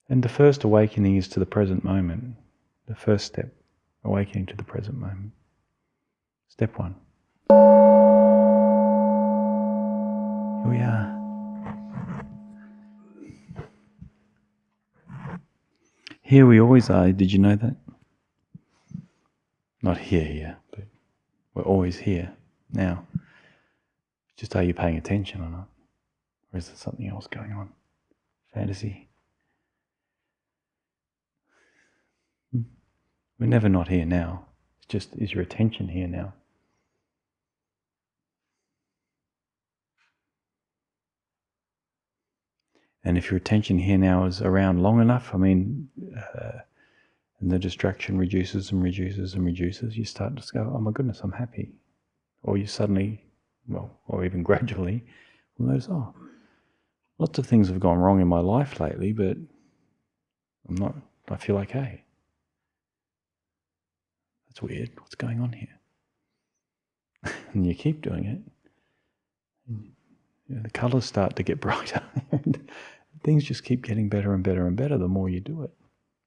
And the first awakening is to the present moment. The first step, awakening to the present moment. Step one. Here we are. Here we always are. Did you know that? Not here, but we're always here now. Just are you paying attention or not? Or is there something else going on? Fantasy? We're never not here now. It's just, is your attention here now? And if your attention here now is around long enough, and the distraction reduces and reduces and reduces, you start to go, oh my goodness, I'm happy. Or you suddenly, or even gradually, will notice, oh, lots of things have gone wrong in my life lately, but I feel okay. That's weird, what's going on here? And you keep doing it. And, the colours start to get brighter. And things just keep getting better and better and better the more you do it.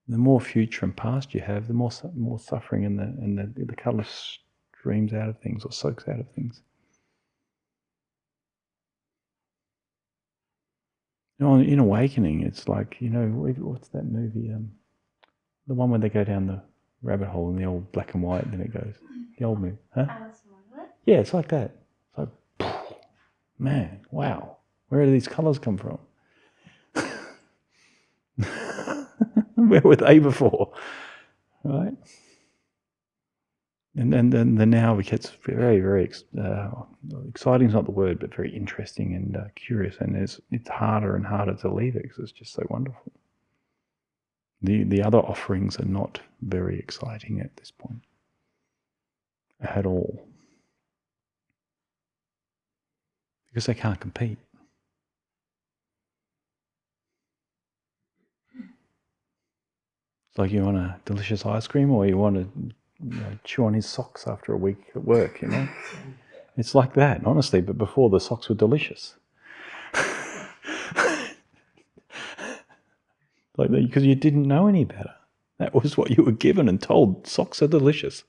The more future and past you have, the more suffering and the colour streams out of things or soaks out of things. In Awakening, it's like, what's that movie? The one where they go down the rabbit hole in the old black and white, and then it goes. The old movie, huh? Alice in Wonderland? Yeah, it's like that. It's like, man, wow, where do these colours come from? Where were they before? Right? And then the now gets very, very exciting is not the word, but very interesting and curious. And it's harder and harder to leave it because it's just so wonderful. The other offerings are not very exciting at this point at all, because they can't compete. It's like you want a delicious ice cream, or you want to chew on his socks after a week at work, It's like that, honestly, but before the socks were delicious. Like that, because you didn't know any better. That was what you were given and told. Socks are delicious.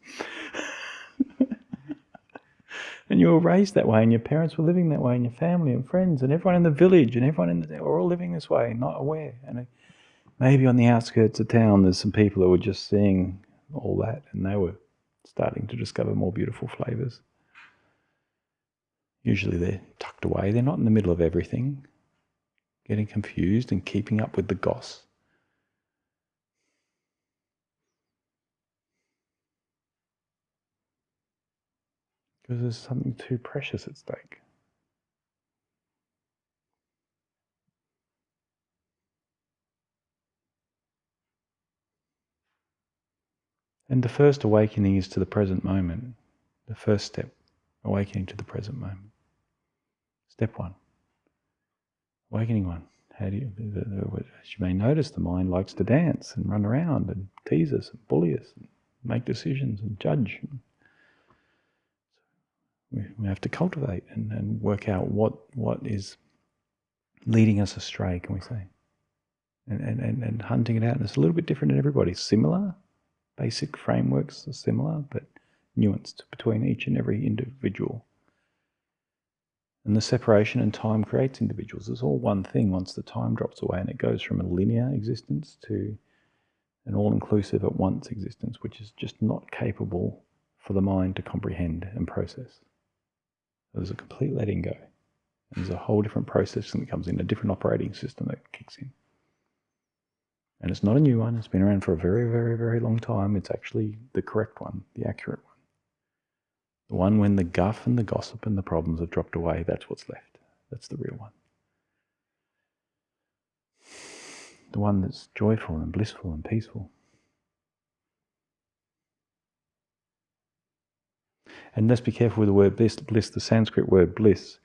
And you were raised that way, and your parents were living that way, and your family and friends and everyone in the village and everyone were all living this way, not aware. And maybe on the outskirts of town there's some people that were just seeing all that, and they were starting to discover more beautiful flavours. Usually they're tucked away, they're not in the middle of everything, getting confused and keeping up with the goss. Because there's something too precious at stake. And the first awakening is to the present moment. The first step, awakening to the present moment. Step one. Awakening one. As you may notice, the mind likes to dance and run around and tease us and bully us and make decisions and judge. We have to cultivate and work out what is leading us astray, can we say? And hunting it out. And it's a little bit different in everybody. Similar, basic frameworks are similar, but nuanced between each and every individual. And the separation and time creates individuals. It's all one thing once the time drops away, and it goes from a linear existence to an all-inclusive at once existence, which is just not capable for the mind to comprehend and process. There's a complete letting go. And there's a whole different process that comes in, a different operating system that kicks in. And it's not a new one. It's been around for a very, very, very long time. It's actually the correct one, the accurate one. The one when the guff and the gossip and the problems have dropped away, that's what's left. That's the real one. The one that's joyful and blissful and peaceful. And let's be careful with the word bliss. Bliss, the Sanskrit word bliss,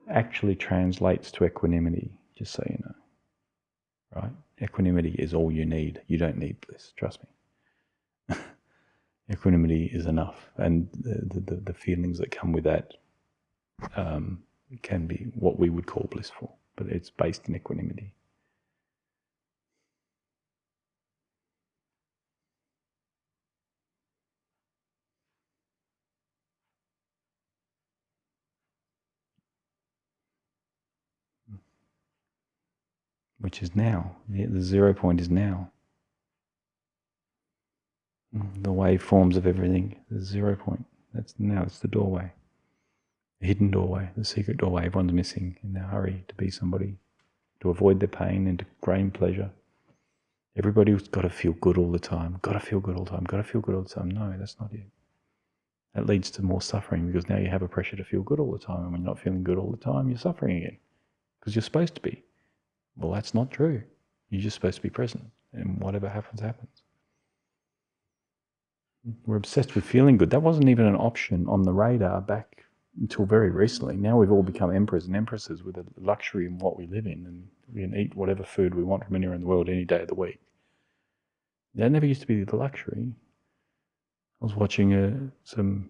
actually translates to equanimity, just so you know. Right? Equanimity is all you need. You don't need bliss, trust me. Equanimity is enough, and the feelings that come with that can be what we would call blissful, but it's based in equanimity. which is now. The 0 point is now. The waveforms of everything, the 0 point. That's now, it's the doorway. The hidden doorway, the secret doorway everyone's missing in their hurry to be somebody, to avoid their pain and to gain pleasure. Everybody's got to feel good all the time, got to feel good all the time, got to feel good all the time. No, that's not it. That leads to more suffering because now you have a pressure to feel good all the time, and when you're not feeling good all the time, you're suffering again because you're supposed to be. Well, that's not true. You're just supposed to be present, and whatever happens, happens. We're obsessed with feeling good. That wasn't even an option on the radar back until very recently. Now we've all become emperors and empresses with a luxury in what we live in, and we can eat whatever food we want from anywhere in the world any day of the week. That never used to be the luxury. I was watching some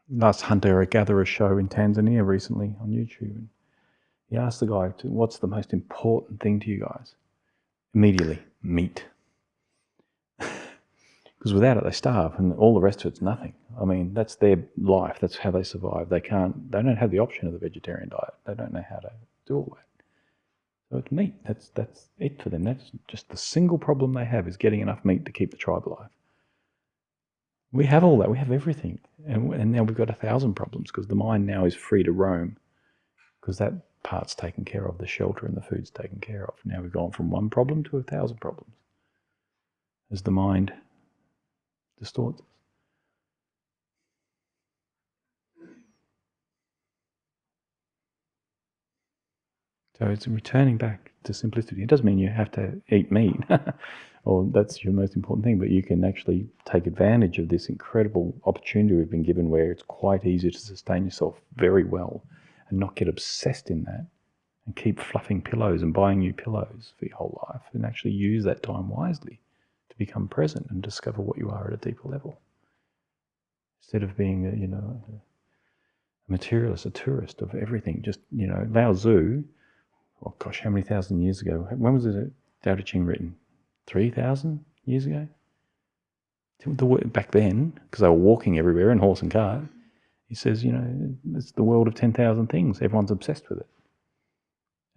last hunter-gatherer show in Tanzania recently on YouTube. And he asked the guy, what's the most important thing to you guys? Immediately, meat. Because without it, they starve, and all the rest of it's nothing. I mean, that's their life. That's how they survive. They don't have the option of the vegetarian diet. They don't know how to do all that. So it's meat. That's it for them. That's just the single problem they have is getting enough meat to keep the tribe alive. We have all that. We have everything. And now we've got 1,000 problems because the mind now is free to roam because that part's taken care of. The shelter and the food's taken care of. Now we've gone from 1 problem to 1,000 problems as the mind distorts us. So it's returning back to simplicity. It doesn't mean you have to eat meat or that's your most important thing, but you can actually take advantage of this incredible opportunity we've been given where it's quite easy to sustain yourself very well and not get obsessed in that and keep fluffing pillows and buying new pillows for your whole life and actually use that time wisely to become present and discover what you are at a deeper level. Instead of being a materialist, a tourist of everything, just, Lao Tzu, oh gosh, how many thousand years ago? When was it Tao Te Ching written? 3,000 years ago? Back then, because they were walking everywhere in horse and cart, he says, it's the world of 10,000 things. Everyone's obsessed with it.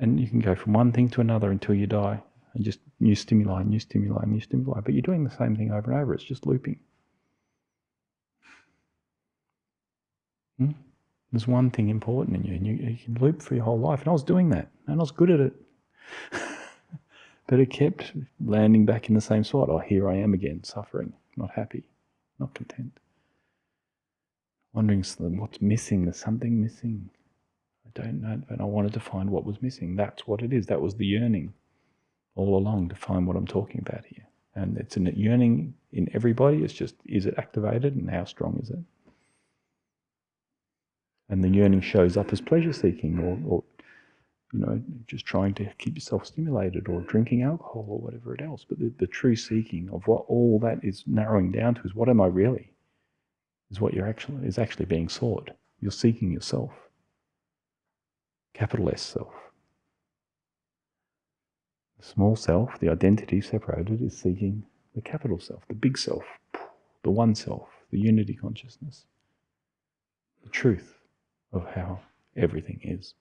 And you can go from one thing to another until you die, and just new stimuli, new stimuli, new stimuli. But you're doing the same thing over and over. It's just looping. There's one thing important in you, and you can loop for your whole life. And I was doing that, and I was good at it. But it kept landing back in the same spot. Oh, here I am again, suffering, not happy, not content. Wondering what's missing. There's something missing. I don't know, but I wanted to find what was missing. That's what it is. That was the yearning all along, to find what I'm talking about here. And it's a yearning in everybody. It's just, is it activated and how strong is it? And the yearning shows up as pleasure seeking or just trying to keep yourself stimulated or drinking alcohol or whatever else. But the true seeking of what all that is narrowing down to is, what am I really? Is what is actually being sought. You're seeking yourself. Capital S self. The small self, the identity separated, is seeking the capital self, the big self, the one self, the unity consciousness, the truth of how everything is.